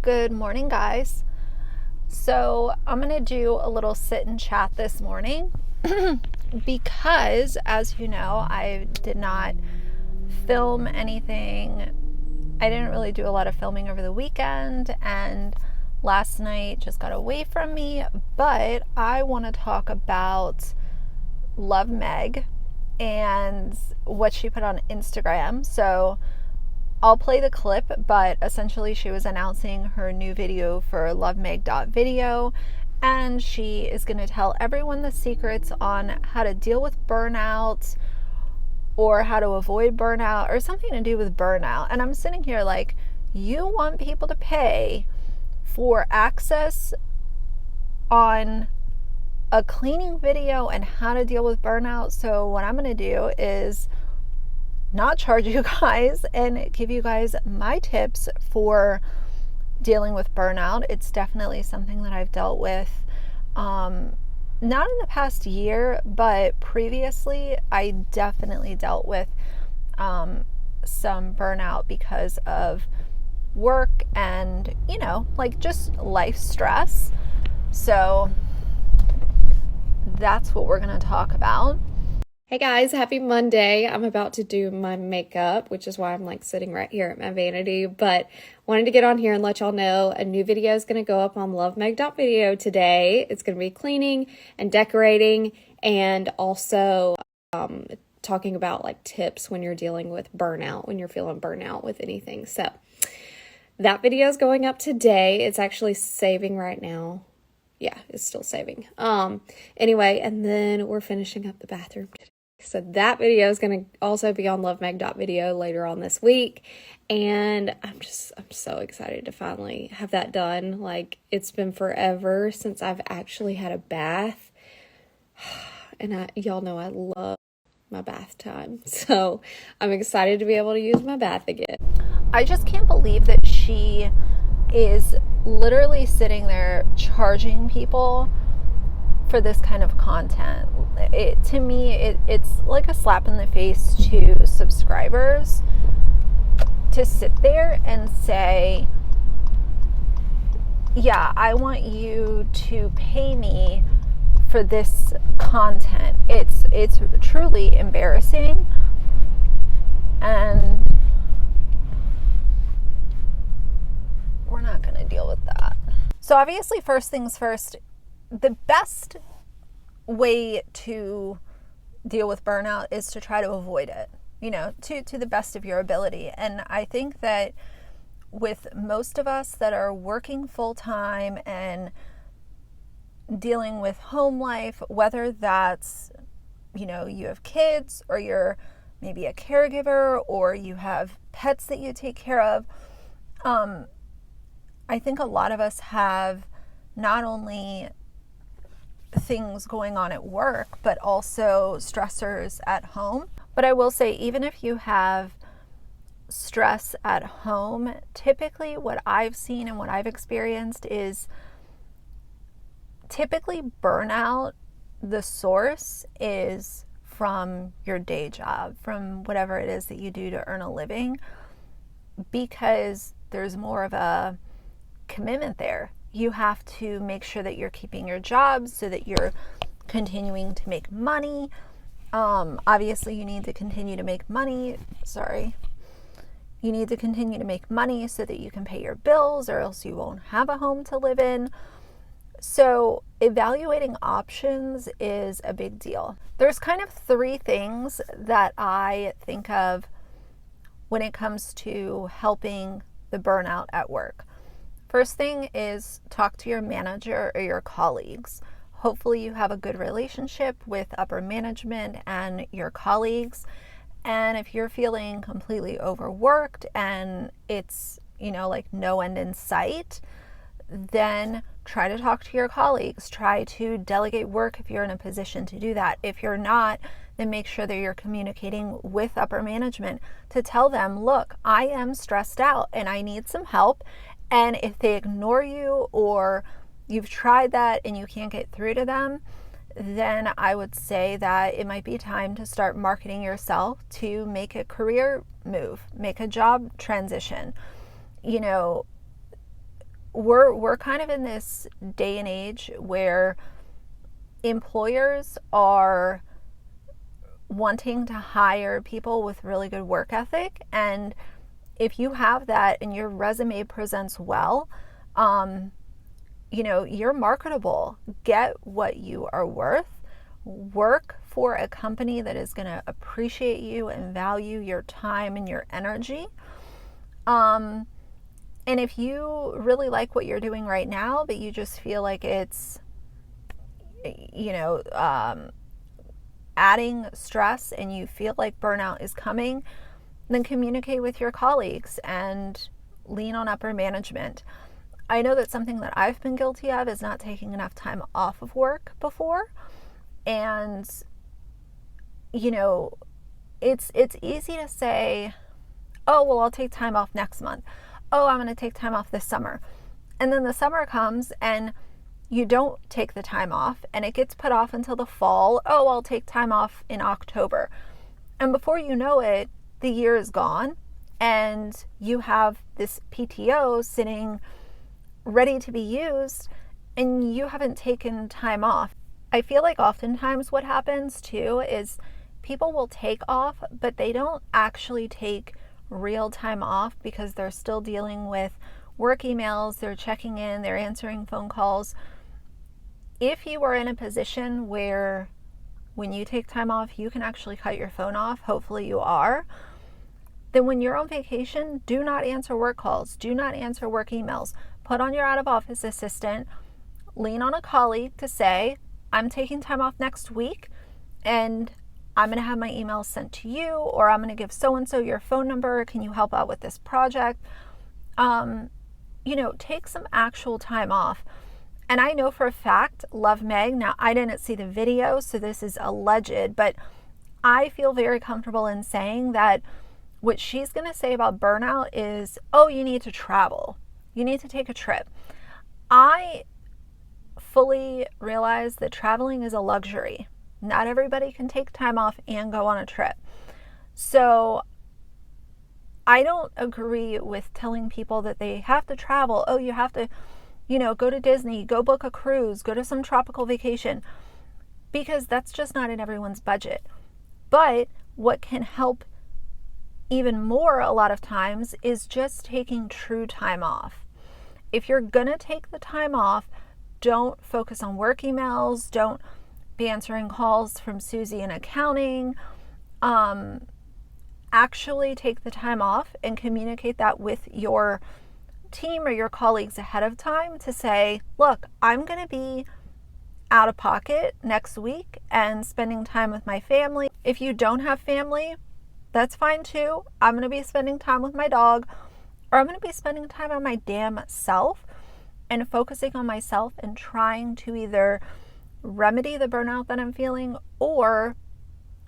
Good morning, guys. So, I'm going to do a little sit and chat this morning because, as you know, I did not film anything. I didn't really do a lot of filming over the weekend, and last night just got away from me. But I want to talk about LoveMeg and what she put on Instagram. So, I'll play the clip, but essentially she was announcing her new video for LoveMeg.video, and she is going to tell everyone the secrets on how to deal with burnout or how to avoid burnout or something to do with burnout. And I'm sitting here like, you want people to pay for access on a cleaning video and how to deal with burnout. So what I'm going to do is not charge you guys and give you guys my tips for dealing with burnout. It's definitely something that I've dealt with, not in the past year, but previously I definitely dealt with some burnout because of work and, like just life stress. So that's what we're going to talk about. Hey guys, happy Monday. I'm about to do my makeup, which is why I'm like sitting right here at my vanity, but wanted to get on here and let y'all know a new video is going to go up on LoveMeg.video today. It's going to be cleaning and decorating and also talking about like tips when you're dealing with burnout, when you're feeling burnout with anything. So that video is going up today. It's actually saving right now. Yeah, it's still saving. Anyway, and then we're finishing up the bathroom today. So that video is going to also be on LoveMeg.video later on this week. And I'm so excited to finally have that done. Like, it's been forever since I've actually had a bath. And y'all know I love my bath time. So I'm excited to be able to use my bath again. I just can't believe that she is literally sitting there charging people for this kind of content. To me, it's like a slap in the face to subscribers to sit there and say, yeah, I want you to pay me for this content. It's truly embarrassing, and we're not going to deal with that. So obviously, first things first, the best way to deal with burnout is to try to avoid it, to the best of your ability. And I think that with most of us that are working full time and dealing with home life, whether that's, you have kids or you're maybe a caregiver or you have pets that you take care of, I think a lot of us have not only things going on at work, but also stressors at home. But I will say, even if you have stress at home, typically what I've seen and what I've experienced is typically burnout, the source is from your day job, from whatever it is that you do to earn a living, because there's more of a commitment there. You have to make sure that you're keeping your job so that you're continuing to make money. Obviously, you need to continue to make money. You need to continue to make money so that you can pay your bills, or else you won't have a home to live in. So evaluating options is a big deal. There's kind of three things that I think of when it comes to helping the burnout at work. First thing is talk to your manager or your colleagues. Hopefully you have a good relationship with upper management and your colleagues. And if you're feeling completely overworked and it's, like no end in sight, then try to talk to your colleagues. Try to delegate work if you're in a position to do that. If you're not, then make sure that you're communicating with upper management to tell them, look, I am stressed out and I need some help. And if they ignore you or you've tried that and you can't get through to them, then I would say that it might be time to start marketing yourself to make a career move, make a job transition. we're kind of in this day and age where employers are wanting to hire people with really good work ethic, and if you have that and your resume presents well, you're marketable. Get what you are worth. Work for a company that is going to appreciate you and value your time and your energy. And if you really like what you're doing right now, but you just feel like it's, you know, adding stress and you feel like burnout is coming, then communicate with your colleagues and lean on upper management. I know that something that I've been guilty of is not taking enough time off of work before. And, it's easy to say, oh, well, I'll take time off next month. Oh, I'm going to take time off this summer. And then the summer comes and you don't take the time off and it gets put off until the fall. Oh, I'll take time off in October. And before you know it, the year is gone and you have this PTO sitting ready to be used and you haven't taken time off. I feel like oftentimes what happens too is people will take off, but they don't actually take real time off because they're still dealing with work emails, they're checking in, they're answering phone calls. If you are in a position where when you take time off, you can actually cut your phone off, hopefully you are, then when you're on vacation, do not answer work calls, do not answer work emails. Put on your out of office assistant, lean on a colleague to say, I'm taking time off next week and I'm going to have my emails sent to you, or I'm going to give so-and-so your phone number. Can you help out with this project? Take some actual time off. And I know for a fact, LoveMeg, now I didn't see the video, so this is alleged, but I feel very comfortable in saying that what she's going to say about burnout is, oh, you need to travel. You need to take a trip. I fully realize that traveling is a luxury. Not everybody can take time off and go on a trip. So I don't agree with telling people that they have to travel. Oh, you have to, go to Disney, go book a cruise, go to some tropical vacation, because that's just not in everyone's budget. But what can help even more a lot of times is just taking true time off. If you're going to take the time off, don't focus on work emails. Don't be answering calls from Susie in accounting. Actually take the time off and communicate that with your team or your colleagues ahead of time to say, look, I'm going to be out of pocket next week and spending time with my family. If you don't have family, that's fine too. I'm going to be spending time with my dog, or I'm going to be spending time on my damn self and focusing on myself and trying to either remedy the burnout that I'm feeling or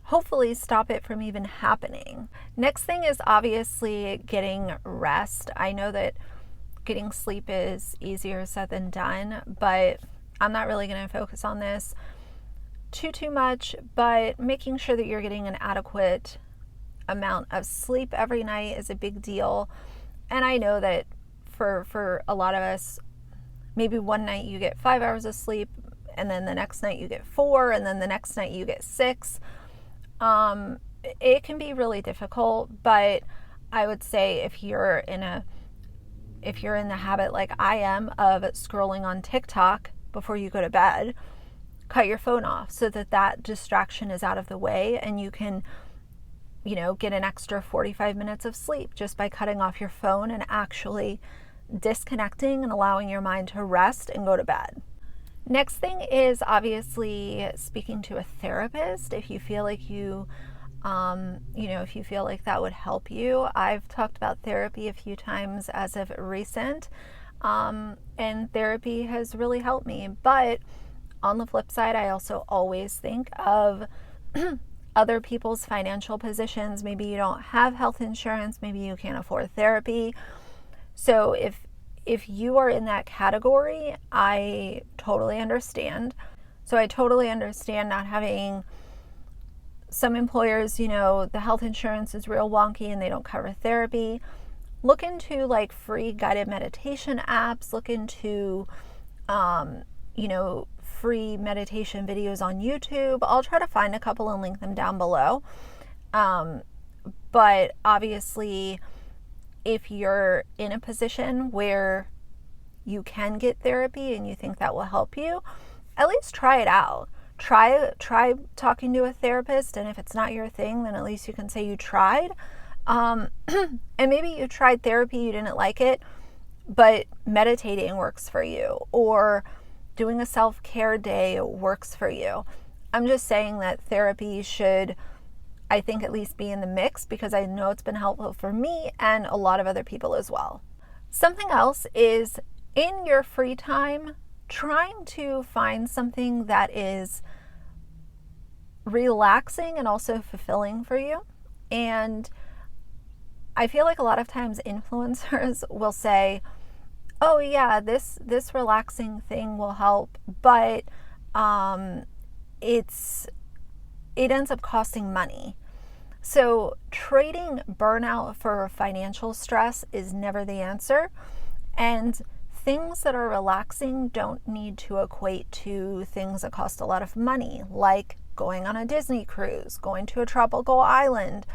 hopefully stop it from even happening. Next thing is obviously getting rest. I know that getting sleep is easier said than done, but I'm not really going to focus on this too much, but making sure that you're getting an adequate amount of sleep every night is a big deal. And I know that for a lot of us, maybe one night you get 5 hours of sleep, and then the next night you get 4, and then the next night you get 6. It can be really difficult, but I would say if you're in the habit like I am of scrolling on TikTok before you go to bed, cut your phone off so that distraction is out of the way and you can, get an extra 45 minutes of sleep just by cutting off your phone and actually disconnecting and allowing your mind to rest and go to bed. Next thing is obviously speaking to a therapist if you feel like if you feel like that would help you. I've talked about therapy a few times as of recent, and therapy has really helped me. But on the flip side, I also always think of other people's financial positions. Maybe you don't have health insurance, maybe you can't afford therapy. So if you are in that category, I totally understand. So I totally understand not having some employers, the health insurance is real wonky and they don't cover therapy. look into like free guided meditation apps, look into, free meditation videos on YouTube. I'll try to find a couple and link them down below. But obviously, if you're in a position where you can get therapy and you think that will help you, at least try it out. Try talking to a therapist, and if it's not your thing, then at least you can say you tried. And maybe you tried therapy, you didn't like it, but meditating works for you, or doing a self-care day works for you. I'm just saying that therapy should, I think, at least be in the mix, because I know it's been helpful for me and a lot of other people as well. Something else is, in your free time, trying to find something that is relaxing and also fulfilling for you. And I feel like a lot of times influencers will say, oh yeah, this relaxing thing will help, but it ends up costing money. So trading burnout for financial stress is never the answer. And things that are relaxing don't need to equate to things that cost a lot of money, like going on a Disney cruise, going to a tropical island.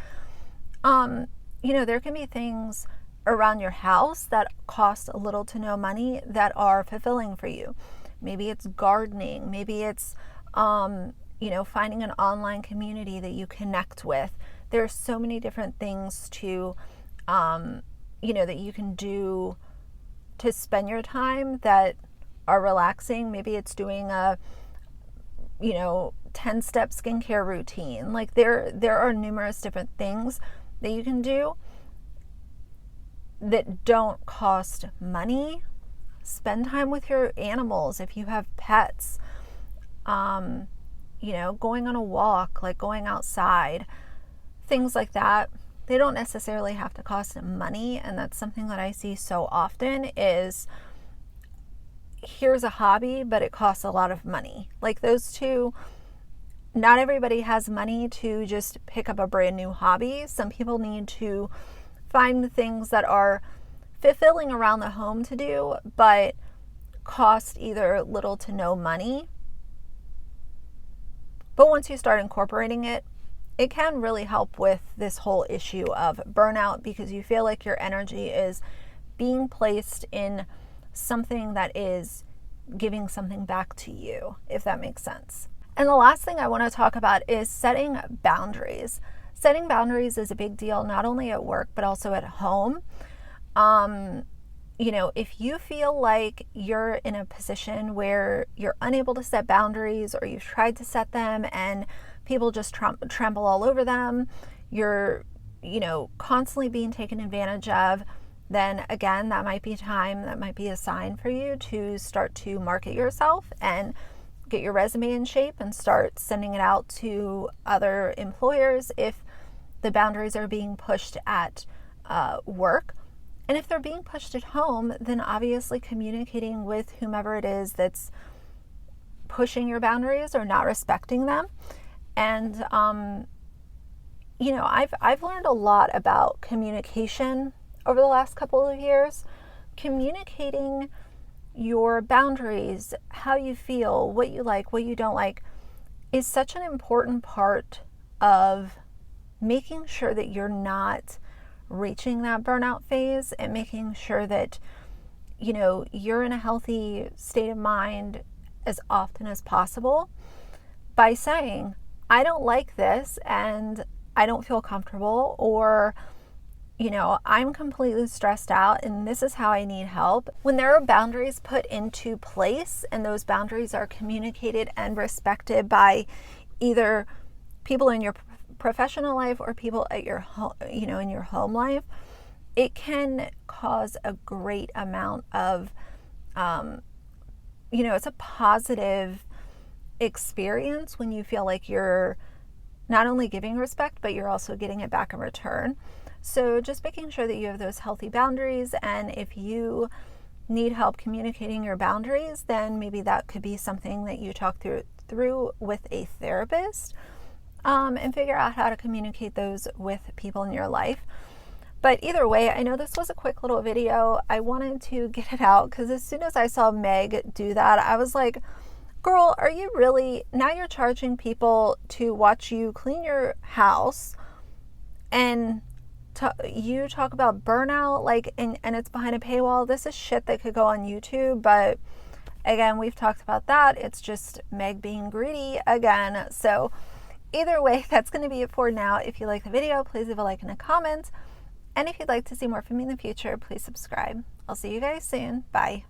There can be things around your house that cost a little to no money that are fulfilling for you. Maybe it's gardening. Maybe it's, finding an online community that you connect with. There's so many different things to, that you can do to spend your time that are relaxing. Maybe it's doing a 10-step skincare routine. Like there are numerous different things that you can do that don't cost money. Spend time with your animals if you have pets. Going on a walk, like going outside, things like that. They don't necessarily have to cost money, and that's something that I see so often is, here's a hobby, but it costs a lot of money. Like those two, not everybody has money to just pick up a brand new hobby. Some people need to find things that are fulfilling around the home to do, but cost either little to no money. But once you start incorporating it, it can really help with this whole issue of burnout, because you feel like your energy is being placed in something that is giving something back to you, if that makes sense. And the last thing I want to talk about is setting boundaries. Setting boundaries is a big deal, not only at work, but also at home. If you feel like you're in a position where you're unable to set boundaries, or you've tried to set them and people just trample all over them, you're, constantly being taken advantage of, then again, that might be a sign for you to start to market yourself and get your resume in shape and start sending it out to other employers if the boundaries are being pushed at work. And if they're being pushed at home, then obviously communicating with whomever it is that's pushing your boundaries or not respecting them. And, I've learned a lot about communication over the last couple of years. Communicating your boundaries, how you feel, what you like, what you don't like, is such an important part of making sure that you're not reaching that burnout phase, and making sure that, you're in a healthy state of mind as often as possible by saying, I don't like this and I don't feel comfortable, or, I'm completely stressed out and this is how I need help. When there are boundaries put into place and those boundaries are communicated and respected by either people in your professional life or people at your home, in your home life, it can cause a great amount of, it's a positive experience when you feel like you're not only giving respect, but you're also getting it back in return. So just making sure that you have those healthy boundaries, and if you need help communicating your boundaries, then maybe that could be something that you talk through with a therapist, and figure out how to communicate those with people in your life. But either way, I know this was a quick little video. I wanted to get it out because as soon as I saw Meg do that, I was like, girl, are you really, now you're charging people to watch you clean your house and you talk about burnout, like, and it's behind a paywall. This is shit that could go on YouTube, but again, we've talked about that. It's just Meg being greedy again. So either way, that's going to be it for now. If you like the video, please leave a like and a comment. And if you'd like to see more from me in the future, please subscribe. I'll see you guys soon. Bye.